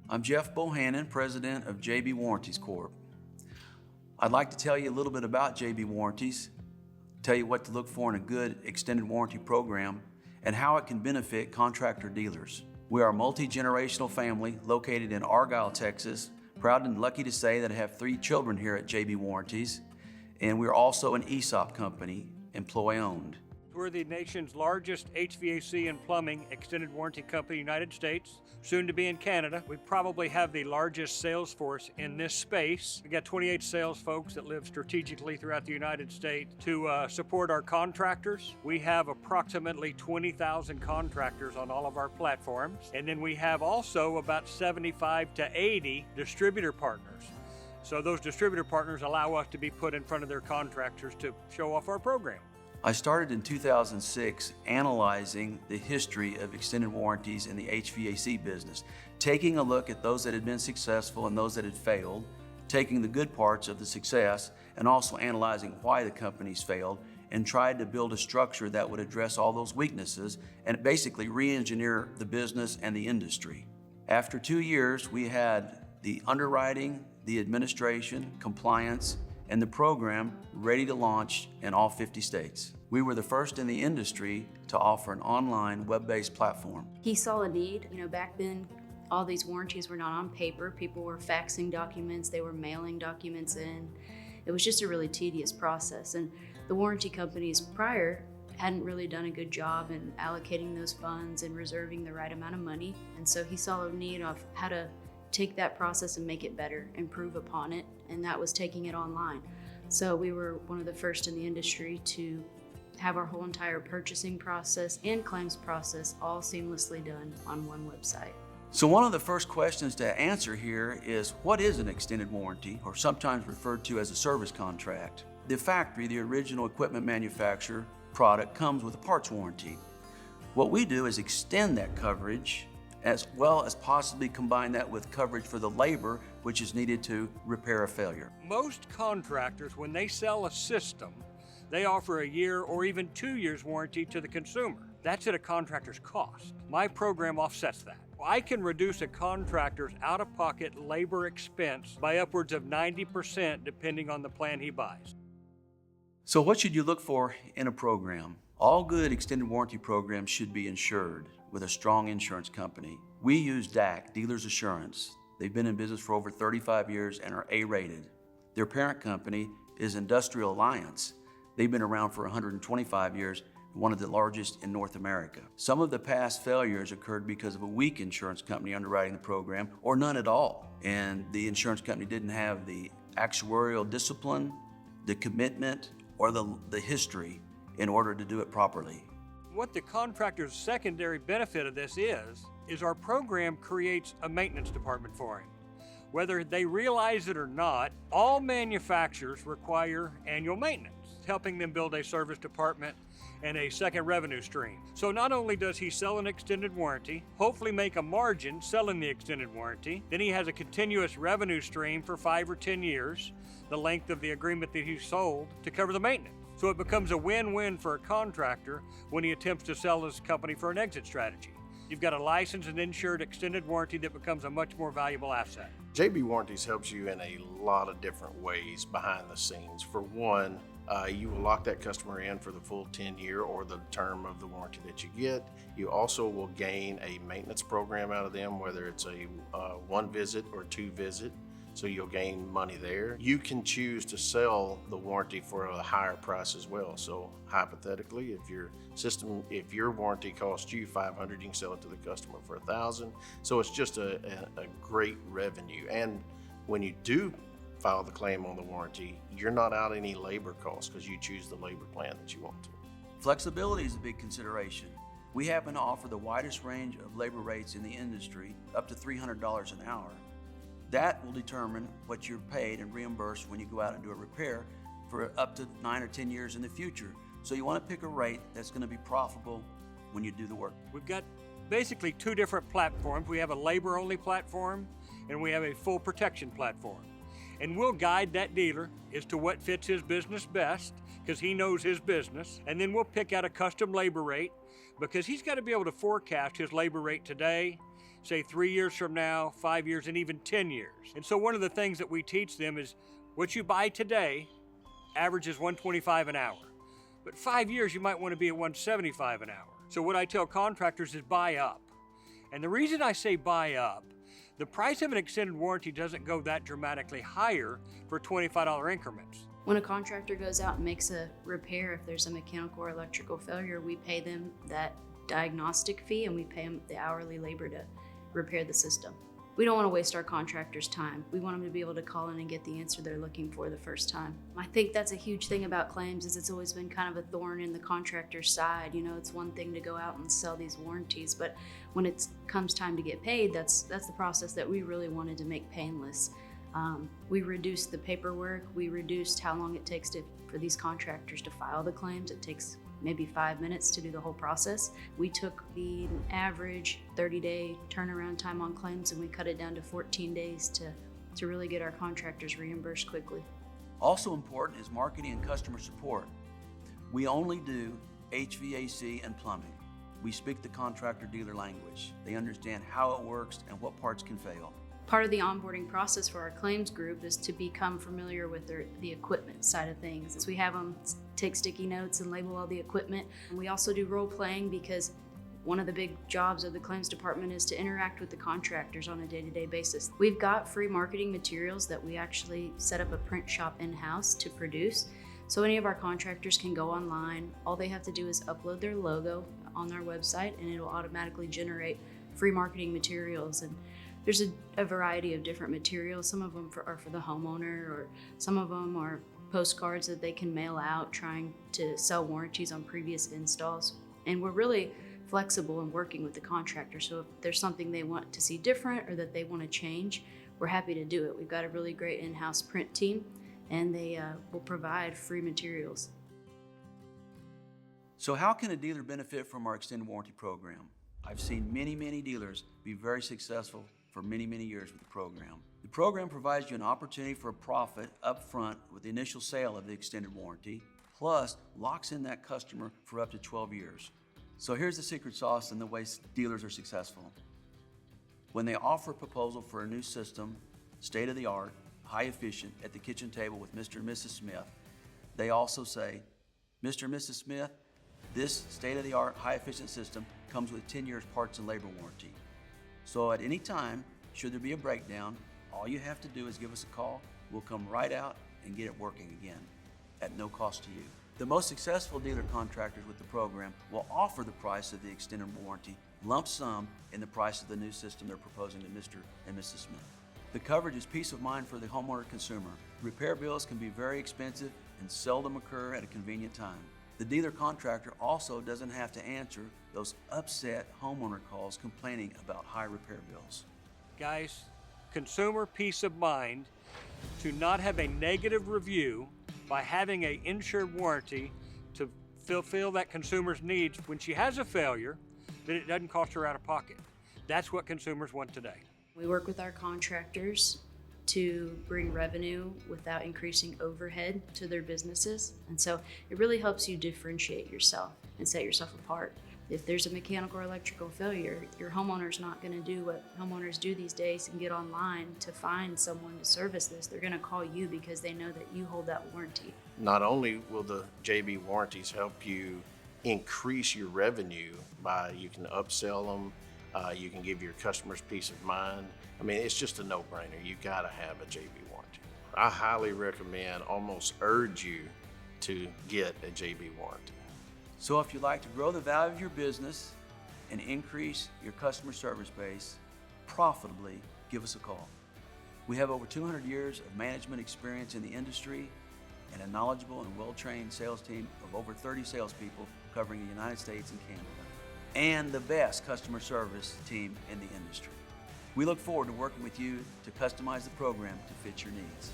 I'm Jeff Bohannan, president of JB Warranties Corp. I'd like to tell you a little bit about JB Warranties, tell you what to look for in a good extended warranty program, and how it can benefit contractor dealers. We are a multi-generational family located in Argyle, Texas. Proud and lucky to say that I have 3 children here at JB Warranties, and we're also an ESOP company, employee-owned. We're the nation's largest HVAC and plumbing extended warranty company in the United States, soon to be in Canada. We probably have the largest sales force in this space. We got 28 sales folks that live strategically throughout the United States to support our contractors. We have approximately 20,000 contractors on all of our platforms. And then we have also about 75 to 80 distributor partners. So those distributor partners allow us to be put in front of their contractors to show off our program. I started in 2006 analyzing the history of extended warranties in the HVAC business, taking a look at those that had been successful and those that had failed, taking the good parts of the success and also analyzing why the companies failed, and tried to build a structure that would address all those weaknesses and basically re-engineer the business and the industry. After 2 years, we had the underwriting, the administration, compliance, and the program ready to launch in all 50 states. We were the first in the industry to offer an online web-based platform. He saw a need. Back then, all these warranties were not on paper. People were faxing documents, they were mailing documents in. It was just a really tedious process, and the warranty companies prior hadn't really done a good job in allocating those funds and reserving the right amount of money. And so he saw a need of how to take that process and make it better, improve upon it, and that was taking it online. So we were one of the first in the industry to have our whole entire purchasing process and claims process all seamlessly done on one website. So one of the first questions to answer here is, what is an extended warranty, or sometimes referred to as a service contract? The factory, the original equipment manufacturer product, comes with a parts warranty. What we do is extend that coverage as well as possibly combine that with coverage for the labor which is needed to repair a failure. Most contractors, when they sell a system, they offer a year or even 2 years warranty to the consumer. That's at a contractor's cost. My program offsets that. I can reduce a contractor's out-of-pocket labor expense by upwards of 90% depending on the plan he buys. So what should you look for in a program? All good extended warranty programs should be insured with a strong insurance company. We use DAC, Dealer's Assurance. They've been in business for over 35 years and are A-rated. Their parent company is Industrial Alliance. They've been around for 125 years, one of the largest in North America. Some of the past failures occurred because of a weak insurance company underwriting the program, or none at all. And the insurance company didn't have the actuarial discipline, the commitment, or the history in order to do it properly. What the contractor's secondary benefit of this is our program creates a maintenance department for him. Whether they realize it or not, all manufacturers require annual maintenance, helping them build a service department and a second revenue stream. So not only does he sell an extended warranty, hopefully make a margin selling the extended warranty, then he has a continuous revenue stream for 5 or 10 years, the length of the agreement that he sold, to cover the maintenance. So it becomes a win-win for a contractor when he attempts to sell his company for an exit strategy. You've got a licensed and insured extended warranty that becomes a much more valuable asset. JB Warranties helps you in a lot of different ways behind the scenes. For one, you will lock that customer in for the full 10-year or the term of the warranty that you get. You also will gain a maintenance program out of them, whether it's a 1 visit or 2 visit. So you'll gain money there. You can choose to sell the warranty for a higher price as well. So hypothetically, if your warranty costs you $500, you can sell it to the customer for $1,000. So it's just a great revenue. And when you do file the claim on the warranty, you're not out any labor costs because you choose the labor plan that you want to. Flexibility is a big consideration. We happen to offer the widest range of labor rates in the industry, up to $300 an hour. That will determine what you're paid and reimbursed when you go out and do a repair for up to 9 or 10 years in the future. So you want to pick a rate that's going to be profitable when you do the work. We've got basically 2 different platforms. We have a labor-only platform and we have a full protection platform. And we'll guide that dealer as to what fits his business best, because he knows his business. And then we'll pick out a custom labor rate, because he's got to be able to forecast his labor rate today, say 3 years from now, 5 years, and even 10 years. And so one of the things that we teach them is what you buy today averages $125 an hour. But 5 years, you might want to be at $175 an hour. So what I tell contractors is buy up. And the reason I say buy up, the price of an extended warranty doesn't go that dramatically higher for $25 increments. When a contractor goes out and makes a repair, if there's a mechanical or electrical failure, we pay them that diagnostic fee and we pay them the hourly labor to repair the system. We don't want to waste our contractors' time. We want them to be able to call in and get the answer they're looking for the first time. I think that's a huge thing about claims is it's always been kind of a thorn in the contractor's side. You know, it's one thing to go out and sell these warranties, but when it comes time to get paid, that's the process that we really wanted to make painless. We reduced the paperwork. We reduced how long it takes for these contractors to file the claims. It takes maybe 5 minutes to do the whole process. We took the average 30-day turnaround time on claims and we cut it down to 14 days to really get our contractors reimbursed quickly. Also important is marketing and customer support. We only do HVAC and plumbing. We speak the contractor dealer language. They understand how it works and what parts can fail. Part of the onboarding process for our claims group is to become familiar with the equipment side of things. As we have them take sticky notes and label all the equipment. We also do role playing because one of the big jobs of the claims department is to interact with the contractors on a day-to-day basis. We've got free marketing materials that we actually set up a print shop in-house to produce. So any of our contractors can go online. All they have to do is upload their logo on our website and it'll automatically generate free marketing materials. And there's a variety of different materials. Some of them are for the homeowner, or some of them are postcards that they can mail out trying to sell warranties on previous installs. And we're really flexible in working with the contractor. So if there's something they want to see different or that they want to change, we're happy to do it. We've got a really great in-house print team and they will provide free materials. So how can a dealer benefit from our extended warranty program? I've seen many dealers be very successful for many years with the program. The program provides you an opportunity for a profit up front with the initial sale of the extended warranty, plus locks in that customer for up to 12 years. So here's the secret sauce in the way dealers are successful. When they offer a proposal for a new system, state-of-the-art, high efficient, at the kitchen table with Mr. and Mrs. Smith, they also say, Mr. and Mrs. Smith, this state-of-the-art, high efficient system comes with 10 years parts and labor warranty. So at any time, should there be a breakdown, all you have to do is give us a call. We'll come right out and get it working again at no cost to you. The most successful dealer contractors with the program will offer the price of the extended warranty lump sum in the price of the new system they're proposing to Mr. and Mrs. Smith. The coverage is peace of mind for the homeowner consumer. Repair bills can be very expensive and seldom occur at a convenient time. The dealer contractor also doesn't have to answer those upset homeowner calls complaining about high repair bills. Guys, consumer peace of mind to not have a negative review by having an insured warranty to fulfill that consumer's needs when she has a failure, that it doesn't cost her out of pocket. That's what consumers want today. We work with our contractors to bring revenue without increasing overhead to their businesses. And so it really helps you differentiate yourself and set yourself apart. If there's a mechanical or electrical failure, your homeowner's not gonna do what homeowners do these days and get online to find someone to service this. They're gonna call you because they know that you hold that warranty. Not only will the JB Warranties help you increase your revenue by you can upsell them, you can give your customers peace of mind. I mean, it's just a no-brainer. You gotta have a JB warranty. I highly recommend, almost urge you to get a JB warranty. So if you'd like to grow the value of your business and increase your customer service base profitably, give us a call. We have over 200 years of management experience in the industry and a knowledgeable and well-trained sales team of over 30 salespeople covering the United States and Canada, and the best customer service team in the industry. We look forward to working with you to customize the program to fit your needs.